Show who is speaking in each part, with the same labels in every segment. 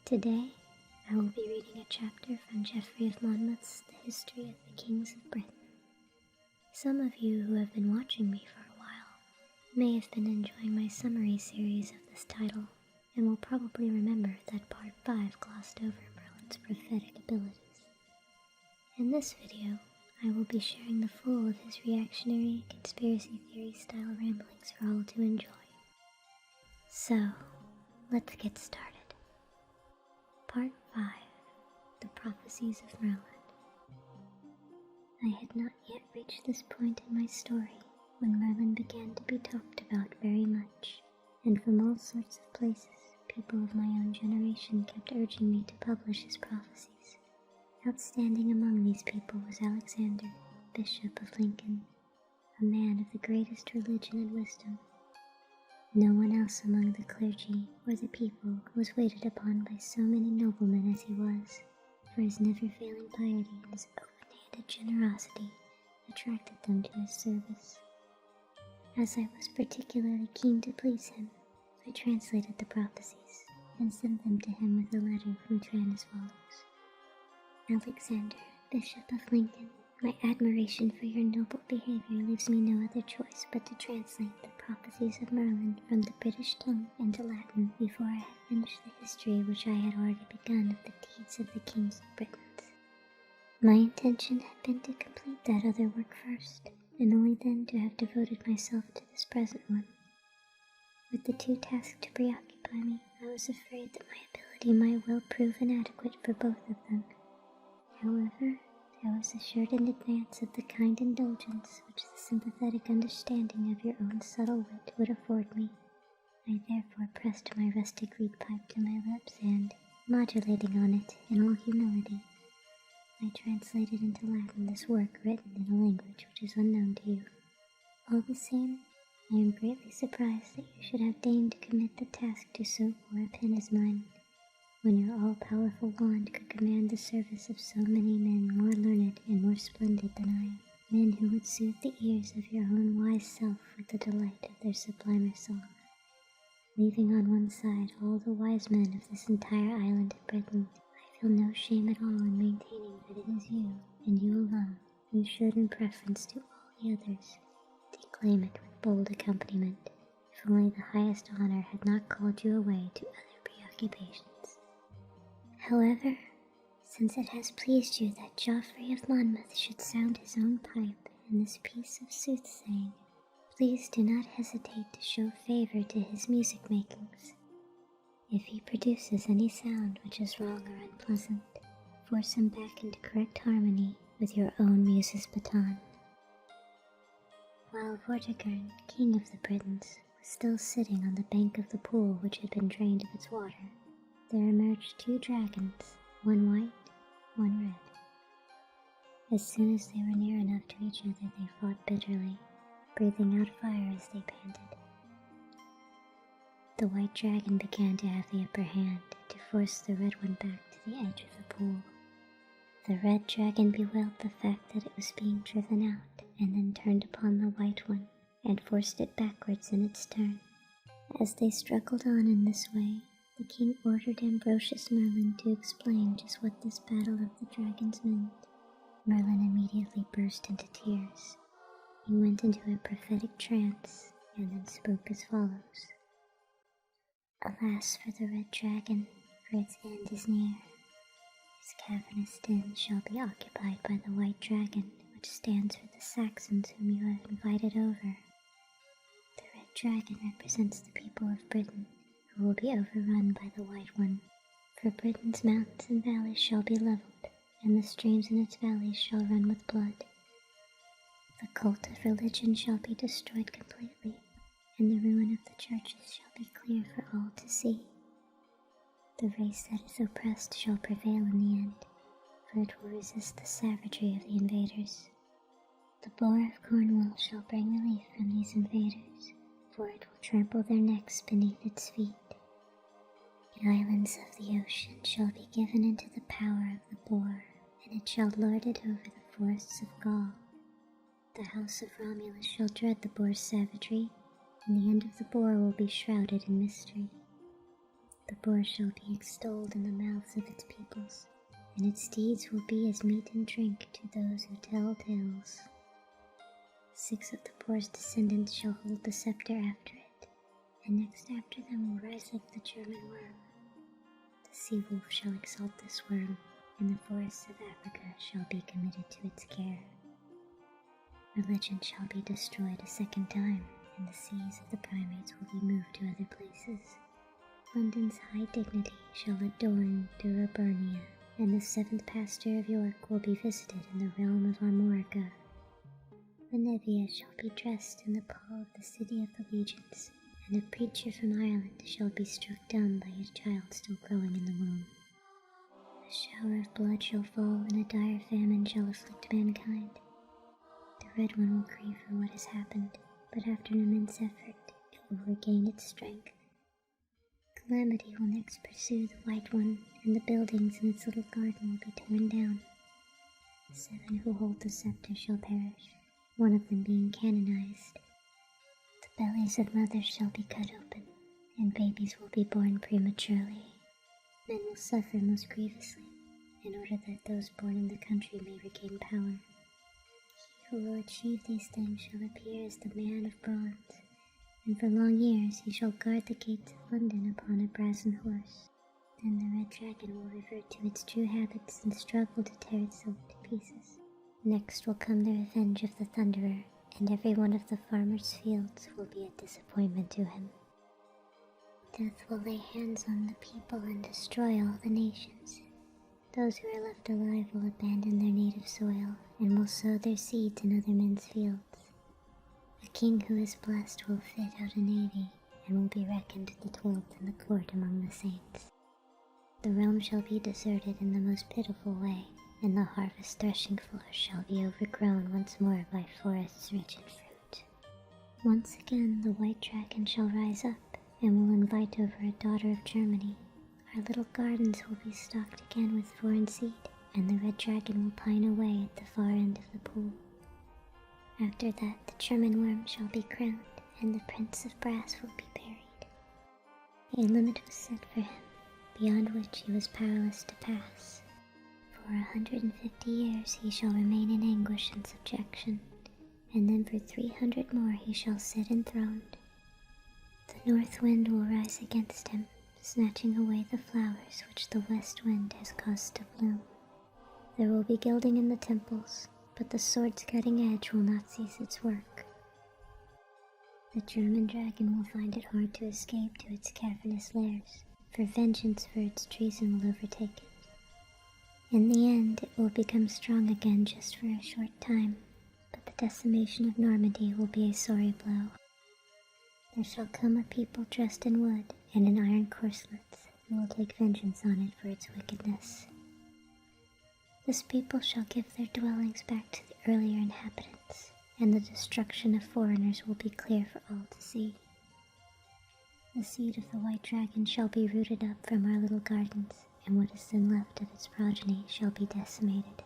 Speaker 1: Today, I will be reading a chapter from Geoffrey of Monmouth's The History of the Kings of Britain. Some of you who have been watching me for a while may have been enjoying my summary series of this title, and will probably remember that Part 5 glossed over Merlin's prophetic abilities. In this video, I will be sharing the full of his reactionary conspiracy theory style ramblings for all to enjoy. So, let's get started. Part 5, The Prophecies of Merlin. I had not yet reached this point in my story when Merlin began to be talked about very much, and from all sorts of places, people of my own generation kept urging me to publish his prophecies. Outstanding among these people was Alexander, Bishop of Lincoln, a man of the greatest religion and wisdom. No one else among the clergy or the people was waited upon by so many noblemen as he was, for his never-failing piety and his open-handed generosity attracted them to his service. As I was particularly keen to please him, I translated the prophecies and sent them to him with a letter which ran as follows. Alexander, Bishop of Lincoln, my admiration for your noble behavior leaves me no other choice but to translate the Prophecies of Merlin from the British tongue into Latin before I had finished the history which I had already begun of the deeds of the kings of Britain. My intention had been to complete that other work first, and only then to have devoted myself to this present one. With the two tasks to preoccupy me, I was afraid that my ability might well prove inadequate for both of them. However, I was assured in advance of the kind indulgence which the sympathetic understanding of your own subtle wit would afford me. I therefore pressed my rustic reed pipe to my lips and, modulating on it in all humility, I translated into Latin this work written in a language which is unknown to you. All the same, I am greatly surprised that you should have deigned to commit the task to so poor a pen as mine, when your all-powerful wand could command the service of so many men more learned and more splendid than I, men who would soothe the ears of your own wise self with the delight of their sublimer song. Leaving on one side all the wise men of this entire island of Britain, I feel no shame at all in maintaining that it is you, and you alone, who should, in preference to all the others, declaim it with bold accompaniment, if only the highest honor had not called you away to other preoccupations. However, since it has pleased you that Geoffrey of Monmouth should sound his own pipe in this piece of soothsaying, please do not hesitate to show favor to his music makings. If he produces any sound which is wrong or unpleasant, force him back into correct harmony with your own muse's baton. While Vortigern, king of the Britons, was still sitting on the bank of the pool which had been drained of its water, there emerged two dragons, one white, one red. As soon as they were near enough to each other, they fought bitterly, breathing out fire as they panted. The white dragon began to have the upper hand, to force the red one back to the edge of the pool. The red dragon bewailed the fact that it was being driven out, and then turned upon the white one, and forced it backwards in its turn. As they struggled on in this way, the king ordered Ambrosius Merlin to explain just what this battle of the dragons meant. Merlin immediately burst into tears. He went into a prophetic trance, and then spoke as follows. Alas for the red dragon, for its end is near. His cavernous den shall be occupied by the white dragon, which stands for the Saxons whom you have invited over. The red dragon represents the people of Britain, who will be overrun by the white one, for Britain's mountains and valleys shall be leveled, and the streams in its valleys shall run with blood. The cult of religion shall be destroyed completely, and the ruin of the churches shall be clear for all to see. The race that is oppressed shall prevail in the end, for it will resist the savagery of the invaders. The boar of Cornwall shall bring relief from these invaders, for it will trample their necks beneath its feet. The islands of the ocean shall be given into the power of the boar, and it shall lord it over the forests of Gaul. The house of Romulus shall dread the boar's savagery, and the end of the boar will be shrouded in mystery. The boar shall be extolled in the mouths of its peoples, and its deeds will be as meat and drink to those who tell tales. 6 of the boar's descendants shall hold the scepter after it, and next after them will rise up the German worm. The sea wolf shall exalt this worm, and the forests of Africa shall be committed to its care. Religion shall be destroyed a second time, and the seas of the primates will be moved to other places. London's high dignity shall adorn Durobernia, and the 7th pastor of York will be visited in the realm of Armorica. Venevia shall be dressed in the pall of the city of the legions, and a preacher from Ireland shall be struck dumb by a child still growing in the womb. A shower of blood shall fall, and a dire famine shall afflict mankind. The Red One will grieve for what has happened, but after an immense effort, it will regain its strength. Calamity will next pursue the White One, and the buildings in its little garden will be torn down. 7 who hold the scepter shall perish, one of them being canonized. The bellies of mothers shall be cut open, and babies will be born prematurely. Men will suffer most grievously, in order that those born in the country may regain power. He who will achieve these things shall appear as the man of bronze, and for long years he shall guard the gates of London upon a brazen horse. Then the red dragon will revert to its true habits and struggle to tear itself to pieces. Next will come the revenge of the Thunderer, and every one of the farmer's fields will be a disappointment to him. Death will lay hands on the people and destroy all the nations. Those who are left alive will abandon their native soil, and will sow their seeds in other men's fields. A king who is blessed will fit out a navy, and will be reckoned the 12th in the court among the saints. The realm shall be deserted in the most pitiful way, and the harvest threshing floor shall be overgrown once more by forests rich in fruit. Once again the white dragon shall rise up, and will invite over a daughter of Germany. Our little gardens will be stocked again with foreign seed, and the red dragon will pine away at the far end of the pool. After that the German worm shall be crowned, and the prince of brass will be buried. A limit was set for him, beyond which he was powerless to pass. For 150 years he shall remain in anguish and subjection, and then for 300 more he shall sit enthroned. The north wind will rise against him, snatching away the flowers which the west wind has caused to bloom. There will be gilding in the temples, but the sword's cutting edge will not cease its work. The German dragon will find it hard to escape to its cavernous lairs, for vengeance for its treason will overtake it. In the end, it will become strong again just for a short time, but the decimation of Normandy will be a sorry blow. There shall come a people dressed in wood and in iron corselets, who will take vengeance on it for its wickedness. This people shall give their dwellings back to the earlier inhabitants, and the destruction of foreigners will be clear for all to see. The seed of the white dragon shall be rooted up from our little gardens, and what is then left of its progeny shall be decimated.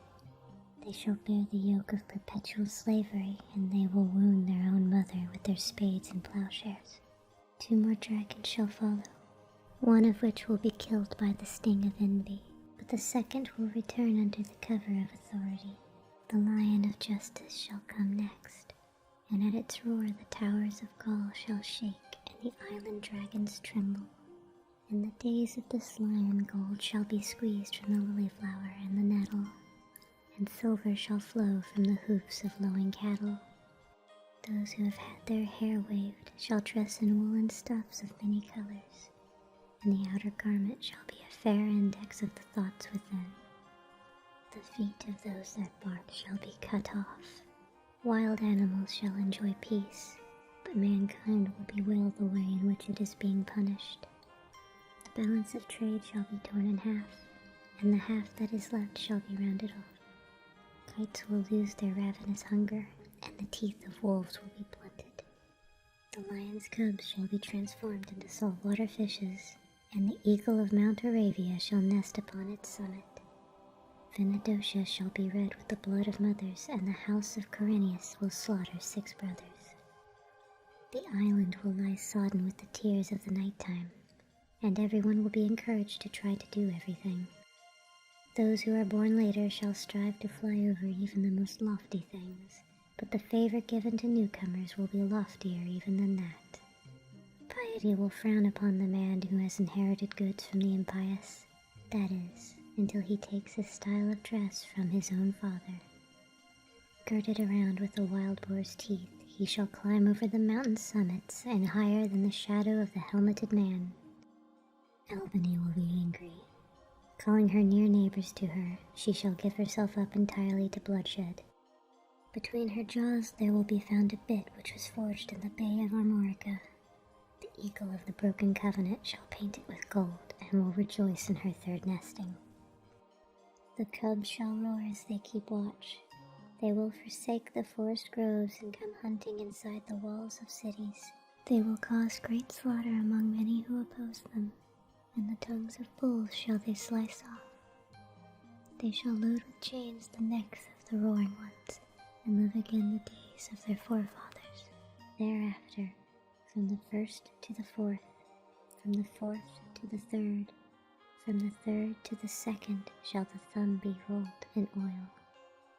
Speaker 1: They shall bear the yoke of perpetual slavery, and they will wound their own mother with their spades and plowshares. 2 more dragons shall follow, one of which will be killed by the sting of envy, but the second will return under the cover of authority. The lion of justice shall come next, and at its roar the towers of Gaul shall shake, and the island dragons tremble. In the days of this lion, gold shall be squeezed from the lily flower and the nettle, and silver shall flow from the hoofs of lowing cattle. Those who have had their hair waved shall dress in woolen stuffs of many colors, and the outer garment shall be a fair index of the thoughts within. The feet of those that bark shall be cut off. Wild animals shall enjoy peace, but mankind will bewail the way in which it is being punished. The balance of trade shall be torn in half, and the half that is left shall be rounded off. Kites will lose their ravenous hunger, and the teeth of wolves will be blunted. The lion's cubs shall be transformed into saltwater fishes, and the eagle of Mount Arabia shall nest upon its summit. Venedotia shall be red with the blood of mothers, and the house of Corinius will slaughter 6 brothers. The island will lie sodden with the tears of the nighttime, and everyone will be encouraged to try to do everything. Those who are born later shall strive to fly over even the most lofty things, but the favor given to newcomers will be loftier even than that. Piety will frown upon the man who has inherited goods from the impious, that is, until he takes his style of dress from his own father. Girded around with the wild boar's teeth, he shall climb over the mountain summits and higher than the shadow of the helmeted man. Albany will be angry. Calling her near neighbors to her, she shall give herself up entirely to bloodshed. Between her jaws there will be found a bit which was forged in the Bay of Armorica. The eagle of the broken covenant shall paint it with gold, and will rejoice in her third nesting. The cubs shall roar as they keep watch. They will forsake the forest groves and come hunting inside the walls of cities. They will cause great slaughter among many who oppose them, and the tongues of bulls shall they slice off. They shall load with chains the necks of the roaring ones, and live again the days of their forefathers. Thereafter, from the first to the fourth, from the fourth to the third, from the third to the second shall the thumb be rolled in oil.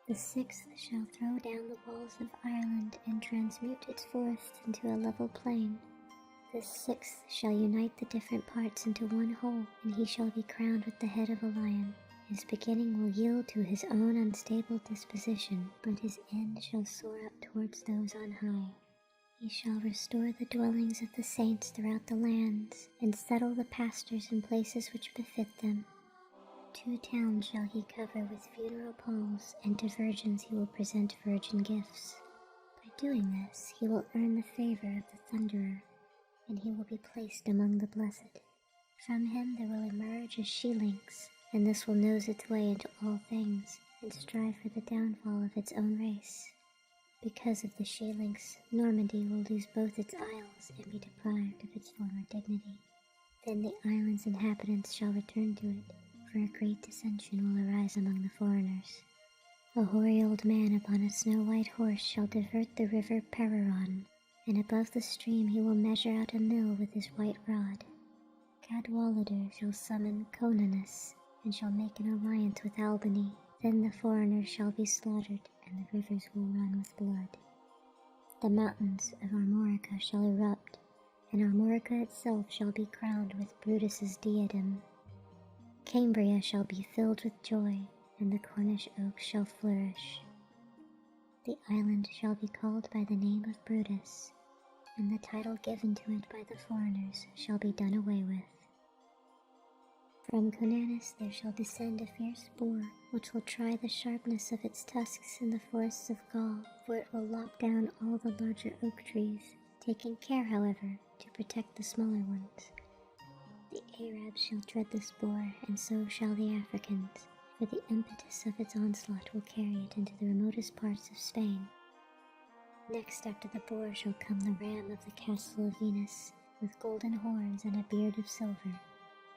Speaker 1: The sixth shall throw down the walls of Ireland and transmute its forests into a level plain. The sixth shall unite the different parts into one whole, and he shall be crowned with the head of a lion. His beginning will yield to his own unstable disposition, but his end shall soar up towards those on high. He shall restore the dwellings of the saints throughout the lands, and settle the pastors in places which befit them. 2 towns shall he cover with funeral palms, and to virgins he will present virgin gifts. By doing this, he will earn the favor of the Thunderer, and he will be placed among the blessed. From him there will emerge a she-lynx, and this will nose its way into all things, and strive for the downfall of its own race. Because of the she-lynx, Normandy will lose both its isles and be deprived of its former dignity. Then the island's inhabitants shall return to it, for a great dissension will arise among the foreigners. A hoary old man upon a snow-white horse shall divert the river Pereron, and above the stream he will measure out a mill with his white rod. Cadwallader shall summon Conanus, and shall make an alliance with Albany. Then the foreigners shall be slaughtered, and the rivers will run with blood. The mountains of Armorica shall erupt, and Armorica itself shall be crowned with Brutus's diadem. Cambria shall be filled with joy, and the Cornish oaks shall flourish. The island shall be called by the name of Brutus, and the title given to it by the foreigners shall be done away with. From Conanus there shall descend a fierce boar, which will try the sharpness of its tusks in the forests of Gaul, for it will lop down all the larger oak trees, taking care, however, to protect the smaller ones. The Arabs shall dread this boar, and so shall the Africans, for the impetus of its onslaught will carry it into the remotest parts of Spain. Next after the boar shall come the ram of the castle of Venus, with golden horns and a beard of silver.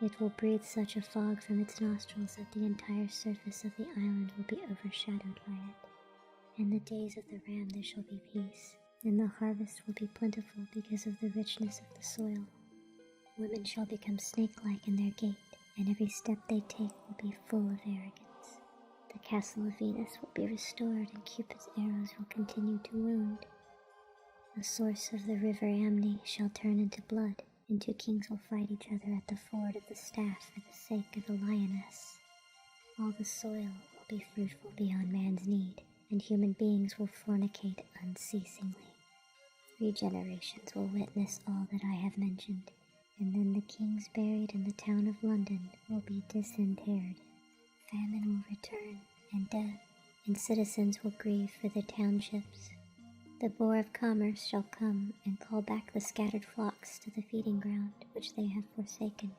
Speaker 1: It will breathe such a fog from its nostrils that the entire surface of the island will be overshadowed by it. In the days of the ram there shall be peace, and the harvest will be plentiful because of the richness of the soil. Women shall become snake-like in their gait, and every step they take will be full of arrogance. The castle of Venus will be restored, and Cupid's arrows will continue to wound. The source of the river Amne shall turn into blood, and 2 kings will fight each other at the ford of the staff for the sake of the lioness. All the soil will be fruitful beyond man's need, and human beings will fornicate unceasingly. 3 generations will witness all that I have mentioned, and then the kings buried in the town of London will be disinterred. Famine will return, and death, and citizens will grieve for their townships. The boar of commerce shall come and call back the scattered flocks to the feeding ground which they have forsaken.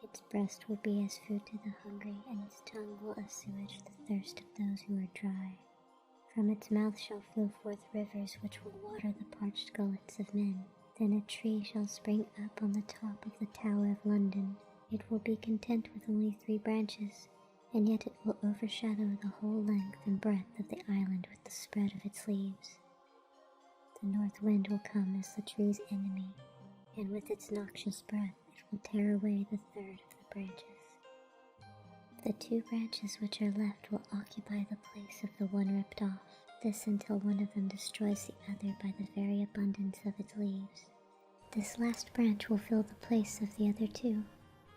Speaker 1: Its breast will be as food to the hungry, and its tongue will assuage the thirst of those who are dry. From its mouth shall flow forth rivers which will water the parched gullets of men. Then a tree shall spring up on the top of the Tower of London. It will be content with only 3 branches, and yet it will overshadow the whole length and breadth of the island with the spread of its leaves. The north wind will come as the tree's enemy, and with its noxious breath it will tear away the third of the branches. The 2 branches which are left will occupy the place of the one ripped off, this until one of them destroys the other by the very abundance of its leaves. This last branch will fill the place of the other 2,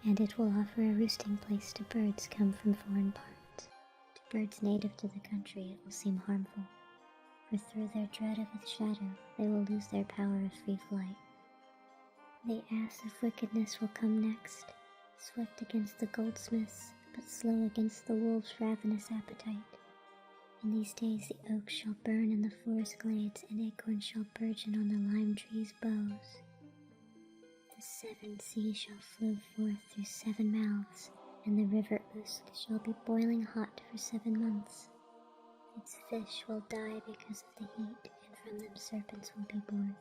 Speaker 1: and it will offer a roosting place to birds come from foreign parts. To birds native to the country it will seem harmful, for through their dread of its shadow they will lose their power of free flight. The ass of wickedness will come next, swift against the goldsmiths, but slow against the wolf's ravenous appetite. In these days the oak shall burn in the forest glades, and acorns shall burgeon on the lime trees' boughs. The 7 seas shall flow forth through 7 mouths, and the river Usk shall be boiling hot for 7 months. Its fish will die because of the heat, and from them serpents will be born.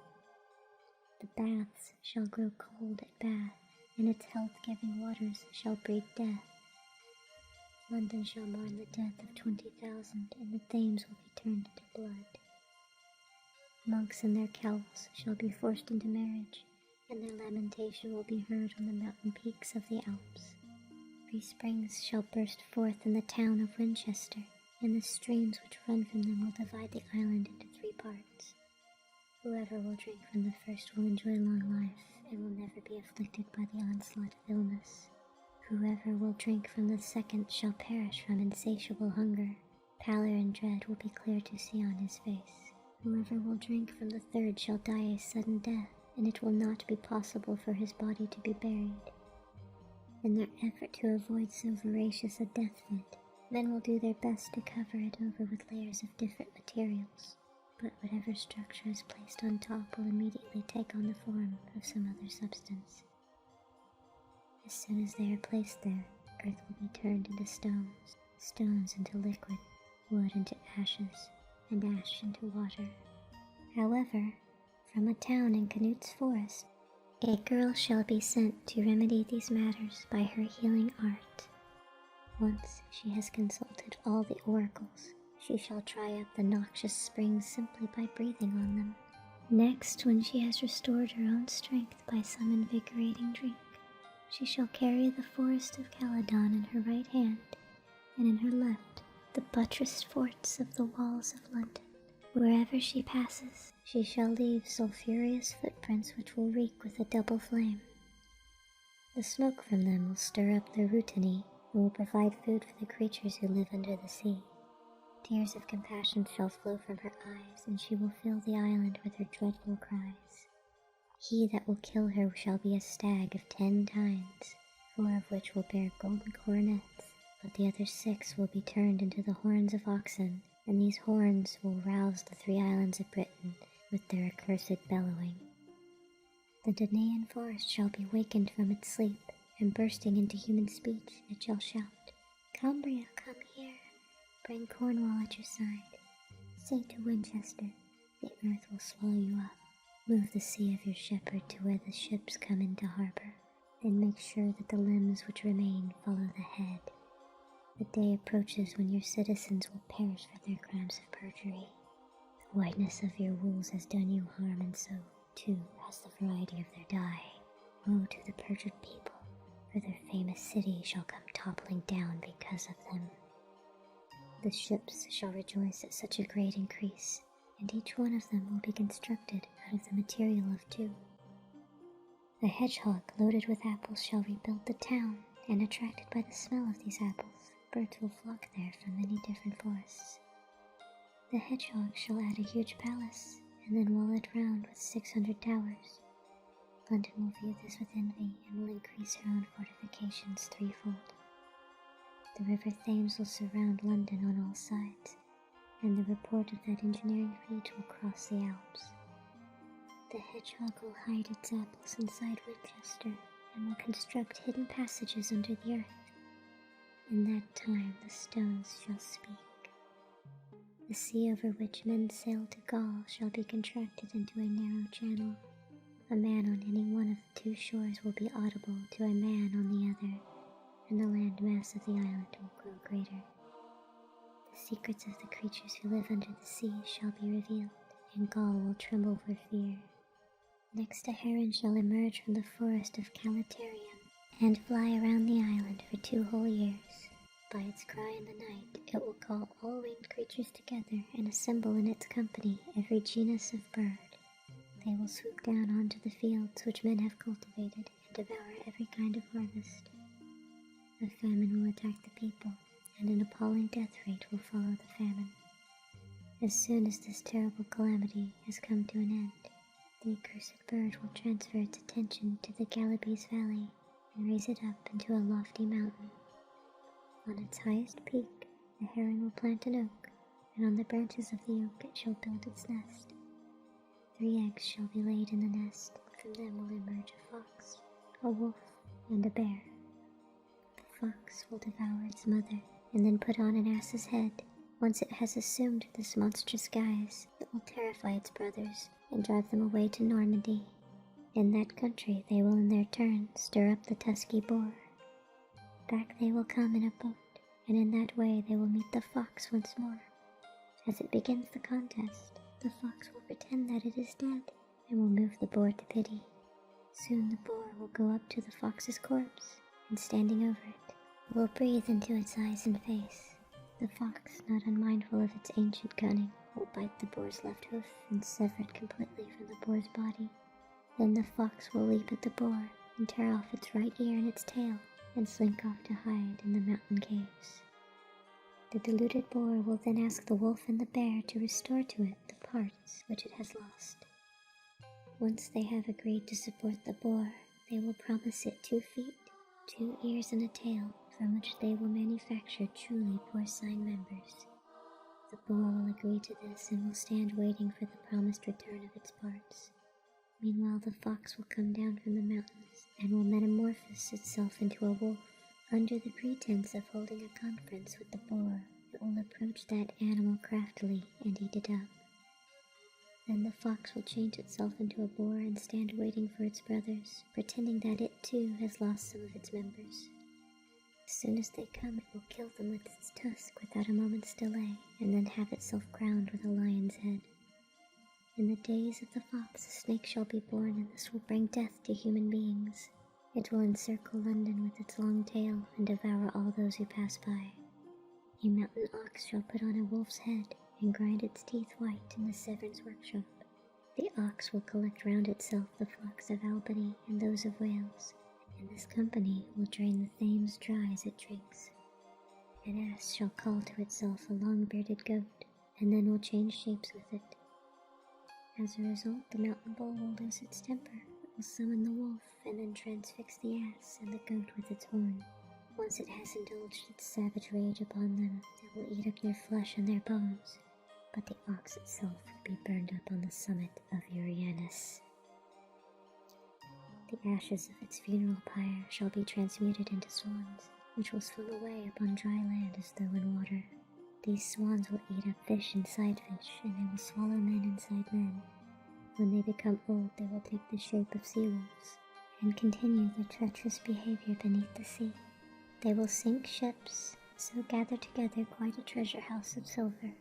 Speaker 1: The baths shall grow cold at Bath, and its health-giving waters shall breed death. London shall mourn the death of 20,000, and the Thames will be turned into blood. Monks and their cowls shall be forced into marriage, and their lamentation will be heard on the mountain peaks of the Alps. 3 springs shall burst forth in the town of Winchester, and the streams which run from them will divide the island into 3 parts. Whoever will drink from the first will enjoy long life, and will never be afflicted by the onslaught of illness. Whoever will drink from the second shall perish from insatiable hunger. Pallor and dread will be clear to see on his face. Whoever will drink from the third shall die a sudden death, and it will not be possible for his body to be buried. In their effort to avoid so voracious a death fit, men will do their best to cover it over with layers of different materials, but whatever structure is placed on top will immediately take on the form of some other substance. As soon as they are placed there, earth will be turned into stones, stones into liquid, wood into ashes, and ash into water. However, from a town in Canute's forest, a girl shall be sent to remedy these matters by her healing art. Once she has consulted all the oracles, she shall dry up the noxious springs simply by breathing on them. Next, when she has restored her own strength by some invigorating drink, she shall carry the forest of Caledon in her right hand, and in her left the buttressed forts of the walls of London. Wherever she passes, she shall leave sulphureous footprints which will reek with a double flame. The smoke from them will stir up the rutiny, and will provide food for the creatures who live under the sea. Tears of compassion shall flow from her eyes, and she will fill the island with her dreadful cries. He that will kill her shall be a stag of 10 tines, 4 of which will bear golden coronets, but the other 6 will be turned into the horns of oxen, and these horns will rouse the 3 islands of Britain with their accursed bellowing. The Danaan forest shall be wakened from its sleep, and bursting into human speech, it shall shout, "Cumbria, come here! Bring Cornwall at your side. Say to Winchester, the earth will swallow you up. Move the sea of your shepherd to where the ships come into harbor, then make sure that the limbs which remain follow the head. The day approaches when your citizens will perish for their crimes of perjury. The whiteness of your wools has done you harm, and so, too, has the variety of their dye. Woe to the perjured people, for their famous city shall come toppling down because of them. The ships shall rejoice at such a great increase, and each one of them will be constructed out of the material of 2. The hedgehog loaded with apples shall rebuild the town, and attracted by the smell of these apples, birds will flock there from many different forests. The hedgehog shall add a huge palace, and then wall it round with 600 towers. London will view this with envy, and will increase her own fortifications 3-fold. The river Thames will surround London on all sides, and the report of that engineering feat will cross the Alps. The hedgehog will hide its apples inside Winchester, and will construct hidden passages under the earth. In that time the stones shall speak. The sea over which men sail to Gaul shall be contracted into a narrow channel. A man on any one of the 2 shores will be audible to a man on the other, and the land mass of the island will grow greater. The secrets of the creatures who live under the sea shall be revealed, and Gaul will tremble for fear. Next a heron shall emerge from the forest of Calaterium, and fly around the island for 2 whole years. By its cry in the night, it will call all winged creatures together and assemble in its company every genus of bird. They will swoop down onto the fields which men have cultivated and devour every kind of harvest. A famine will attack the people, and an appalling death rate will follow the famine. As soon as this terrible calamity has come to an end, the accursed bird will transfer its attention to the Gallabes Valley and raise it up into a lofty mountain. On its highest peak, the heron will plant an oak, and on the branches of the oak it shall build its nest. 3 eggs shall be laid in the nest, and from them will emerge a fox, a wolf, and a bear. The fox will devour its mother, and then put on an ass's head. Once it has assumed this monstrous guise, it will terrify its brothers and drive them away to Normandy. In that country they will in their turn stir up the tusky boar. Back they will come in a boat, and in that way they will meet the fox once more. As it begins the contest, the fox will pretend that it is dead, and will move the boar to pity. Soon the boar will go up to the fox's corpse, and standing over it, will breathe into its eyes and face. The fox, not unmindful of its ancient cunning, will bite the boar's left hoof and sever it completely from the boar's body. Then the fox will leap at the boar and tear off its right ear and its tail, and slink off to hide in the mountain caves. The deluded boar will then ask the wolf and the bear to restore to it the parts which it has lost. Once they have agreed to support the boar, they will promise it 2 feet, 2 ears and a tail, from which they will manufacture truly porcine members. The boar will agree to this and will stand waiting for the promised return of its parts. Meanwhile the fox will come down from the mountains and will metamorphose itself into a wolf. Under the pretense of holding a conference with the boar, it will approach that animal craftily and eat it up. Then the fox will change itself into a boar and stand waiting for its brothers, pretending that it too has lost some of its members. As soon as they come, it will kill them with its tusk without a moment's delay, and then have itself crowned with a lion's head. In the days of the fox, a snake shall be born, and this will bring death to human beings. It will encircle London with its long tail and devour all those who pass by. A mountain ox shall put on a wolf's head and grind its teeth white in the Severn's workshop. The ox will collect round itself the flocks of Albany and those of Wales, and this company will drain the Thames dry as it drinks. An ass shall call to itself a long-bearded goat, and then will change shapes with it. As a result, the mountain bull will lose its temper. It will summon the wolf, and then transfix the ass and the goat with its horn. Once it has indulged its savage rage upon them, it will eat up their flesh and their bones, but the ox itself will be burned up on the summit of Uranus. The ashes of its funeral pyre shall be transmuted into swans, which will swim away upon dry land as though in water. These swans will eat up fish inside fish, and they will swallow men inside men. When they become old, they will take the shape of sea wolves, and continue their treacherous behavior beneath the sea. They will sink ships, so gather together quite a treasure house of silver.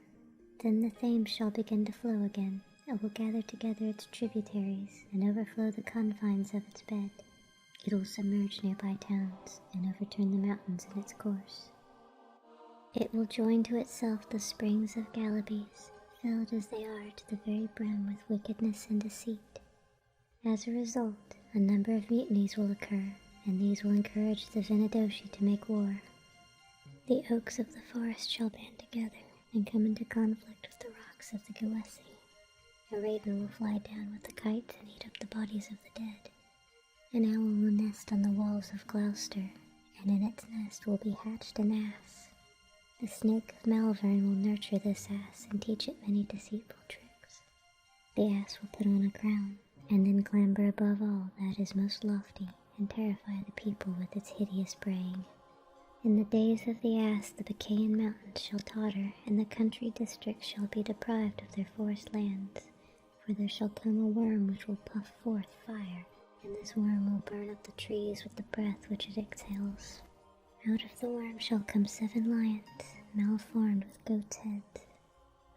Speaker 1: Then the Thames shall begin to flow again. It will gather together its tributaries and overflow the confines of its bed. It will submerge nearby towns and overturn the mountains in its course. It will join to itself the springs of Gallabes, filled as they are to the very brim with wickedness and deceit. As a result, a number of mutinies will occur, and these will encourage the Venedoci to make war. The oaks of the forest shall band together and come into conflict with the rocks of the Giphy. A raven will fly down with the kites and eat up the bodies of the dead. An owl will nest on the walls of Gloucester, and in its nest will be hatched an ass. The snake of Malvern will nurture this ass and teach it many deceitful tricks. The ass will put on a crown, and then clamber above all that is most lofty, and terrify the people with its hideous braying. In the days of the ass the Picaean mountains shall totter, and the country districts shall be deprived of their forest lands, for there shall come a worm which will puff forth fire, and this worm will burn up the trees with the breath which it exhales. Out of the worm shall come 7 lions, malformed with goats' heads.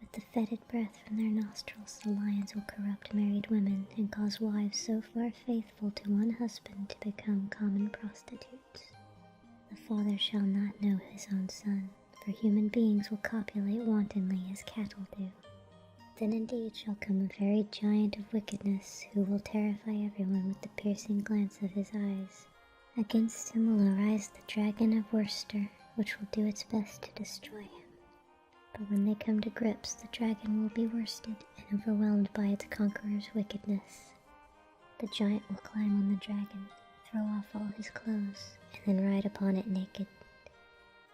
Speaker 1: With the fetid breath from their nostrils, the lions will corrupt married women and cause wives so far faithful to one husband to become common prostitutes. The father shall not know his own son, for human beings will copulate wantonly as cattle do. Then indeed shall come a very giant of wickedness, who will terrify everyone with the piercing glance of his eyes. Against him will arise the dragon of Worcester, which will do its best to destroy him. But when they come to grips, the dragon will be worsted and overwhelmed by its conqueror's wickedness. The giant will climb on the dragon, throw off all his clothes, and then ride upon it naked.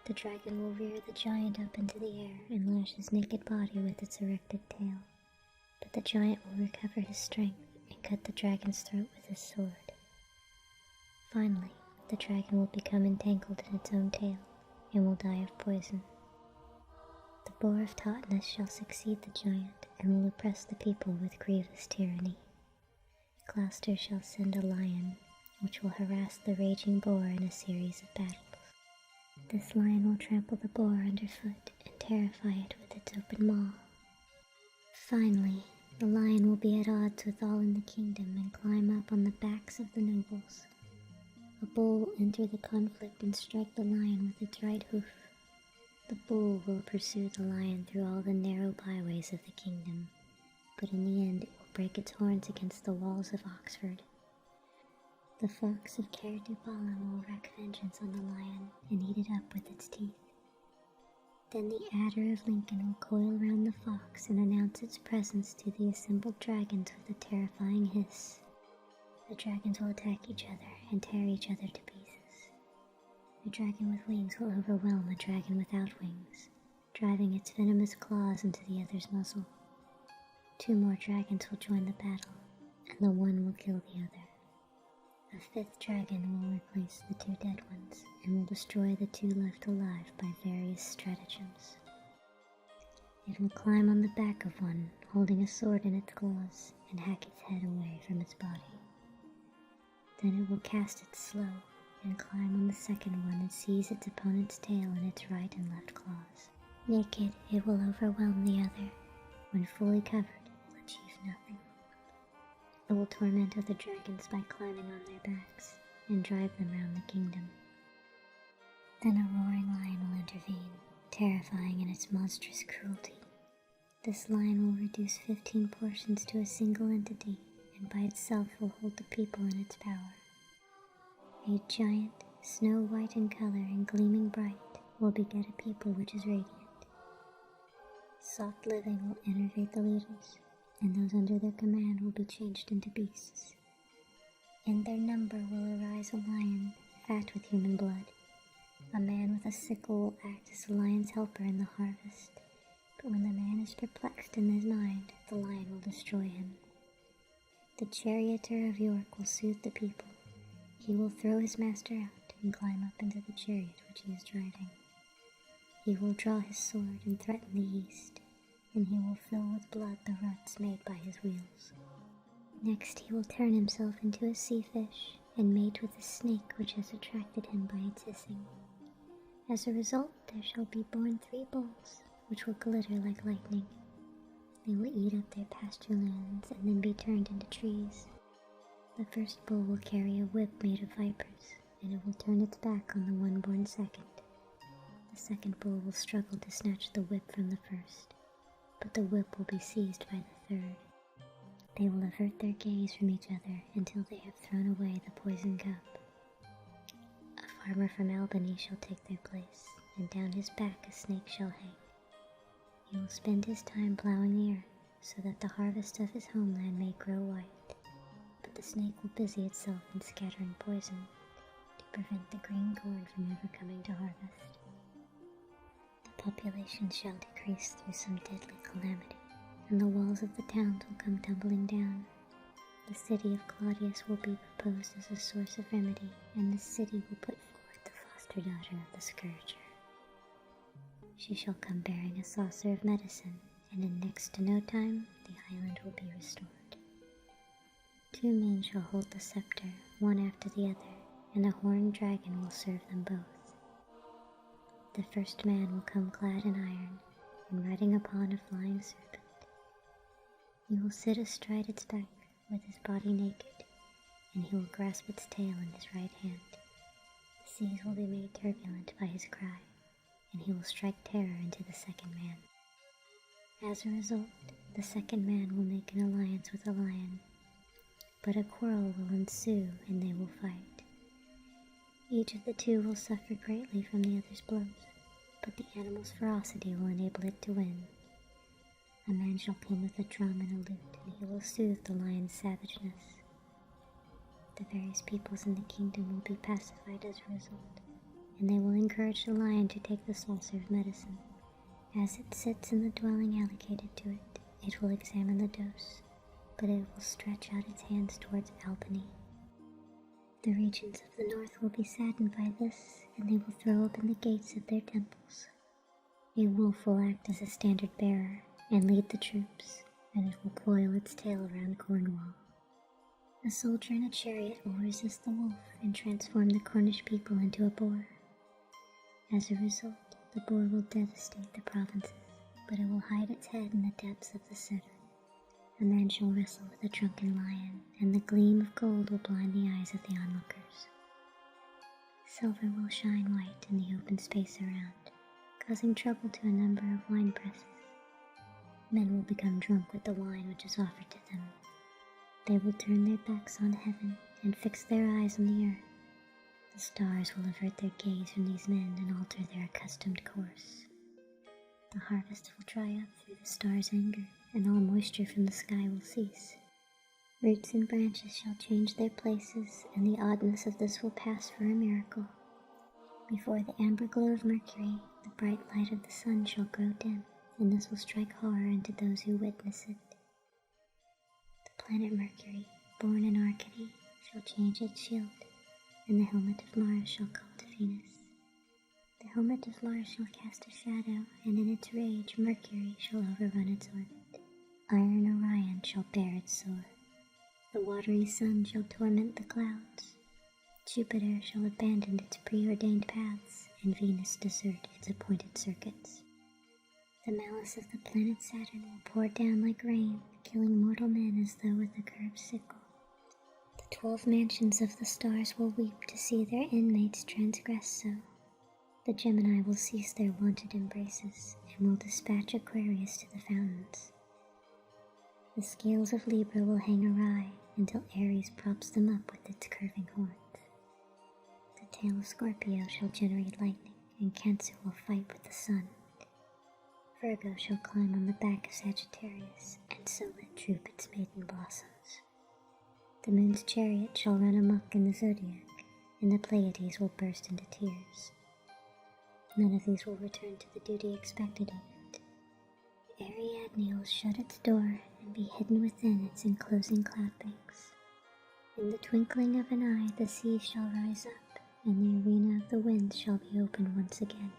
Speaker 1: The dragon will rear the giant up into the air and lash his naked body with its erected tail. But the giant will recover his strength and cut the dragon's throat with his sword. Finally, the dragon will become entangled in its own tail and will die of poison. The boar of Totnes shall succeed the giant and will oppress the people with grievous tyranny. Gloucester shall send a lion, which will harass the raging boar in a series of battles. This lion will trample the boar underfoot and terrify it with its open maw. Finally, the lion will be at odds with all in the kingdom and climb up on the backs of the nobles. A bull will enter the conflict and strike the lion with its right hoof. The bull will pursue the lion through all the narrow byways of the kingdom, but in the end it will break its horns against the walls of Oxford. The fox of Caer-Dubala will wreak vengeance on the lion and eat it up with its teeth. Then the adder of Lincoln will coil round the fox and announce its presence to the assembled dragons with a terrifying hiss. The dragons will attack each other and tear each other to pieces. A dragon with wings will overwhelm a dragon without wings, driving its venomous claws into the other's muzzle. 2 more dragons will join the battle, and the one will kill the other. A 5th dragon will replace the 2 dead ones, and will destroy the 2 left alive by various stratagems. It will climb on the back of one, holding a sword in its claws, and hack its head away from its body. Then it will cast its slow, and climb on the second one and seize its opponent's tail in its right and left claws. Naked, it will overwhelm the other. When fully covered, it will achieve nothing. It will torment other dragons by climbing on their backs and drive them round the kingdom. Then a roaring lion will intervene, terrifying in its monstrous cruelty. This lion will reduce 15 portions to a single entity, and by itself will hold the people in its power. A giant, snow white in color and gleaming bright, will beget a people which is radiant. Soft living will enervate the leaders, and those under their command will be changed into beasts. In their number will arise a lion, fat with human blood. A man with a sickle will act as the lion's helper in the harvest, but when the man is perplexed in his mind, the lion will destroy him. The charioteer of York will soothe the people. He will throw his master out and climb up into the chariot which he is driving. He will draw his sword and threaten the east, and he will fill with blood the ruts made by his wheels. Next he will turn himself into a sea fish and mate with a snake which has attracted him by its hissing. As a result, there shall be born 3 bulls, which will glitter like lightning. They will eat up their pasture lands and then be turned into trees. The first bull will carry a whip made of vipers, and it will turn its back on the one born second. The second bull will struggle to snatch the whip from the first, but the whip will be seized by the third. They will avert their gaze from each other until they have thrown away the poison cup. A farmer from Albany shall take their place, and down his back a snake shall hang. He will spend his time plowing the earth, so that the harvest of his homeland may grow white. But the snake will busy itself in scattering poison to prevent the green corn from ever coming to harvest. The population shall decrease through some deadly calamity, and the walls of the towns will come tumbling down. The city of Claudius will be proposed as a source of remedy, and the city will put forward the foster daughter of the scourger. She shall come bearing a saucer of medicine, and in next to no time the island will be restored. 2 men shall hold the scepter, one after the other, and a horned dragon will serve them both. The first man will come clad in iron, and riding upon a flying serpent. He will sit astride its back with his body naked, and he will grasp its tail in his right hand. The seas will be made turbulent by his cry, and he will strike terror into the second man. As a result, the second man will make an alliance with a lion, but a quarrel will ensue and they will fight. Each of the two will suffer greatly from the other's blows, but the animal's ferocity will enable it to win. A man shall come with a drum and a lute, and he will soothe the lion's savageness. The various peoples in the kingdom will be pacified as a result, and they will encourage the lion to take the saucer of medicine. As it sits in the dwelling allocated to it, it will examine the dose, but it will stretch out its hands towards Albany. The regions of the north will be saddened by this, and they will throw open the gates of their temples. A wolf will act as a standard bearer and lead the troops, and it will coil its tail around Cornwall. A soldier in a chariot will resist the wolf and transform the Cornish people into a boar. As a result, the boar will devastate the provinces, but it will hide its head in the depths of the Severn. A man shall wrestle with a drunken lion, and the gleam of gold will blind the eyes of the onlookers. Silver will shine white in the open space around, causing trouble to a number of wine presses. Men will become drunk with the wine which is offered to them. They will turn their backs on heaven and fix their eyes on the earth. The stars will avert their gaze from these men and alter their accustomed course. The harvest will dry up through the stars' anger, and all moisture from the sky will cease. Roots and branches shall change their places, and the oddness of this will pass for a miracle. Before the amber glow of Mercury, the bright light of the sun shall grow dim, and this will strike horror into those who witness it. The planet Mercury, born in Arcady, shall change its shield, and the helmet of Mars shall call to Venus. The helmet of Mars shall cast a shadow, and in its rage Mercury shall overrun its orbit. Iron Orion shall bear its sword. The watery sun shall torment the clouds. Jupiter shall abandon its preordained paths, and Venus desert its appointed circuits. The malice of the planet Saturn will pour down like rain, killing mortal men as though with a curved sickle. The 12 mansions of the stars will weep to see their inmates transgress so. The Gemini will cease their wonted embraces, and will dispatch Aquarius to the fountains. The scales of Libra will hang awry, until Aries props them up with its curving horns. The tail of Scorpio shall generate lightning, and Cancer will fight with the sun. Virgo shall climb on the back of Sagittarius, and so let droop its maiden blossoms. The moon's chariot shall run amok in the zodiac, and the Pleiades will burst into tears. None of these will return to the duty expected of it. Ariadne will shut its door and be hidden within its enclosing cloud banks. In the twinkling of an eye the seas shall rise up, and the arena of the winds shall be opened once again.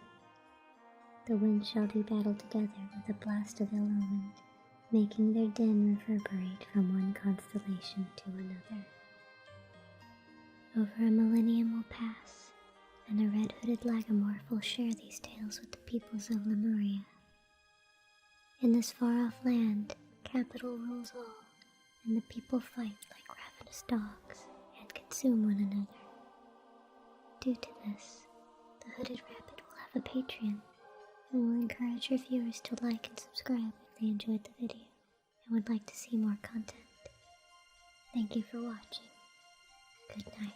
Speaker 1: The winds shall do battle together with a blast of ill omen, making their din reverberate from one constellation to another. Over a millennium will pass, and a red-hooded lagomorph will share these tales with the peoples of Lemuria. In this far-off land, capital rules all, and the people fight like ravenous dogs and consume one another. Due to this, the Hooded Rabbit will have a Patreon, and will encourage your viewers to like and subscribe if they enjoyed the video and would like to see more content. Thank you for watching. Good night.